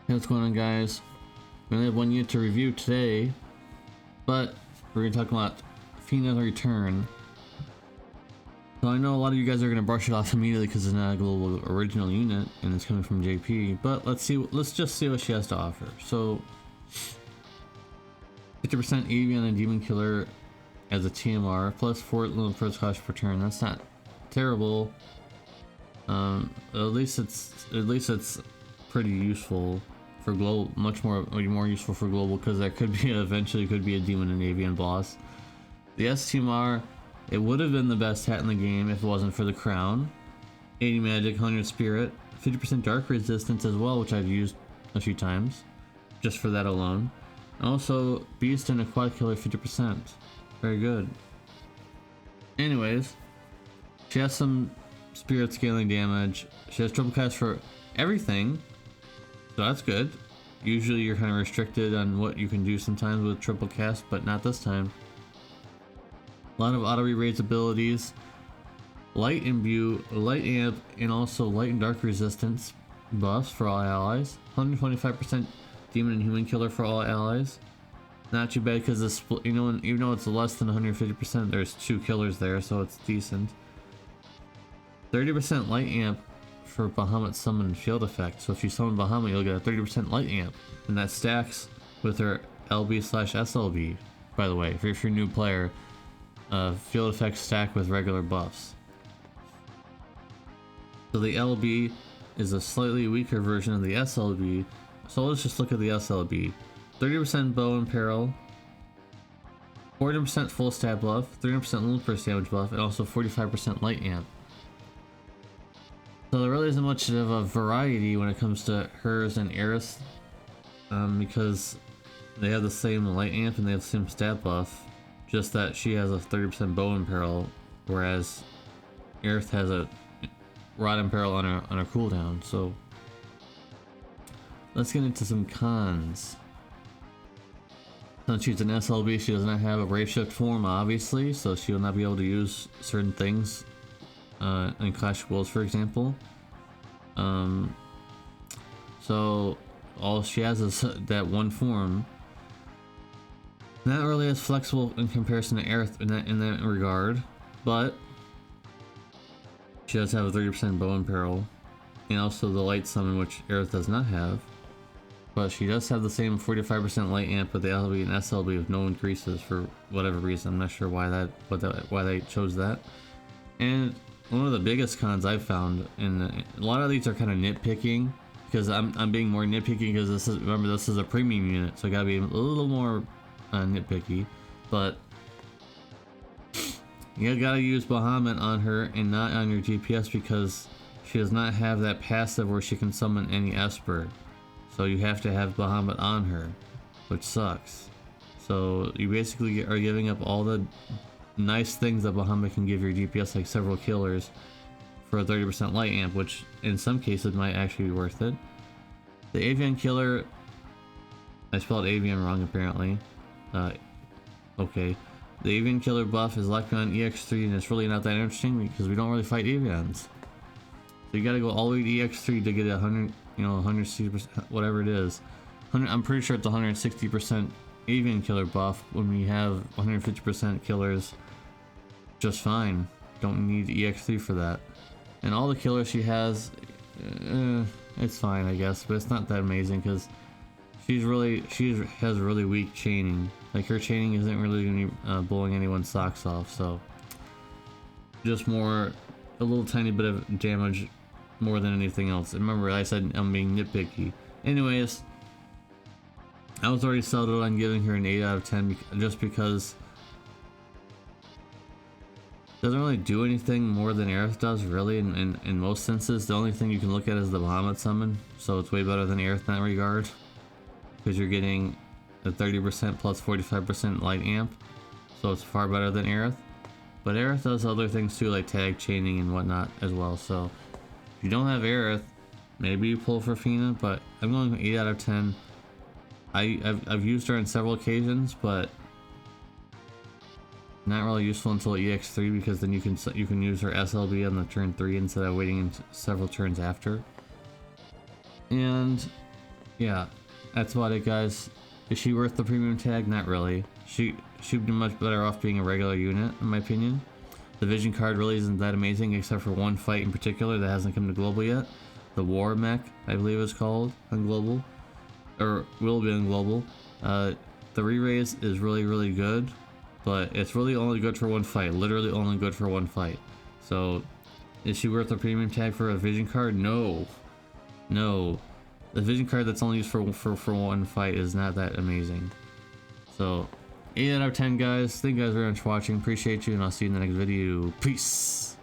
Hey, what's going on, guys? We only have one unit to review today, but we're going to talk about Fina The Return. So I know a lot of you guys are going to brush it off immediately because it's not a global original unit and it's coming from JP, but let's just see what she has to offer. So 50% Avian and Demon Killer as a TMR, plus 4 little first cost per turn. That's not terrible. At least it's pretty useful for global, much more useful for global, because there could be eventually could be a demon and avian boss. The STMR, it would have been the best hat in the game if it wasn't for the crown. 80 magic, 100 spirit, 50% dark resistance as well, which I've used a few times just for that alone. Also beast and a quad killer, 50%. Very good. Anyways, she has some spirit scaling damage. She has triple cast for everything, so that's good. Usually you're kind of restricted on what you can do sometimes with triple cast, but not this time. A lot of auto re-raise abilities, light imbue, light amp, and also light and dark resistance buffs for all allies. 125% demon and human killer for all allies. Not too bad because this, even though it's less than 150%, there's 2 killers there, so it's decent. 30% light amp for Bahamut summon field effect. So if you summon Bahamut, you'll get a 30% light amp, and that stacks with her LB/SLB. By the way, if you're a new player, field effects stack with regular buffs. So the LB is a slightly weaker version of the SLB. So let's just look at the SLB. 30% bow and peril, 40% full stab buff, 30% little burst damage buff, and also 45% light amp. So there really isn't much of a variety when it comes to hers and Aerith, because they have the same light amp and they have the same stat buff, just that she has a 30% bow and peril, whereas Aerith has a rod and peril on her cooldown. So let's get into some cons. Since she's an SLB, she does not have a brave shift form, obviously, so she will not be able to use certain things in Clash of Worlds, for example. So all she has is that one form. Not really as flexible in comparison to Aerith in that regard, but she does have a 30% bow and peril, and also the light summon, which Aerith does not have. But she does have the same 45% light amp with the LB and SLB with no increases for whatever reason. I'm not sure why they chose that. And one of the biggest cons I've found, and a lot of these are kind of nitpicking, because I'm being more nitpicky because this is a premium unit, so I gotta be a little more nitpicky. But you gotta use Bahamut on her and not on your DPS, because she does not have that passive where she can summon any Esper. So you have to have Bahamut on her, which sucks. So you basically are giving up all the nice things that Bahamut can give your DPS, like several killers, for a 30% light amp, which in some cases might actually be worth it. The Avian Killer, I spelled Avian wrong apparently. Okay. The Avian Killer buff is locked on EX3, and it's really not that interesting because we don't really fight Avians. So you gotta go all the way to EX3 to get 100, 160%, whatever it is. I'm pretty sure it's 160% Avian Killer buff when we have 150% killers just fine. Don't need EX3 for that. And all the killers she has, it's fine, I guess, but it's not that amazing because she has really weak chaining. Like, her chaining isn't really gonna be blowing anyone's socks off, so just a little tiny bit of damage more than anything else. Remember, I said I'm being nitpicky. Anyways, I was already settled on giving her an 8 out of 10 just because it doesn't really do anything more than Aerith does, really, in most senses. The only thing you can look at is the Bahamut summon, so it's way better than Aerith in that regard, because you're getting a 30% plus 45% light amp, so it's far better than Aerith. But Aerith does other things too, like tag chaining and whatnot as well. So if you don't have Aerith, maybe you pull for Fina, but I'm going 8 out of 10. I've used her on several occasions, but not really useful until EX3, because then you can use her SLB on the turn 3 instead of waiting several turns after. And yeah, that's about it, guys. Is she worth the premium tag? Not really. She'd be much better off being a regular unit, in my opinion. The vision card really isn't that amazing, except for one fight in particular that hasn't come to Global yet. The War Mech, I believe it's called on Global, or will be on Global. The re-raise is really good, but it's really only good for one fight. Literally only good for one fight. So, is she worth a premium tag for a vision card? No. No. The vision card that's only used for one fight is not that amazing. So, 8 out of 10, guys. Thank you guys very much for watching. Appreciate you, and I'll see you in the next video. Peace.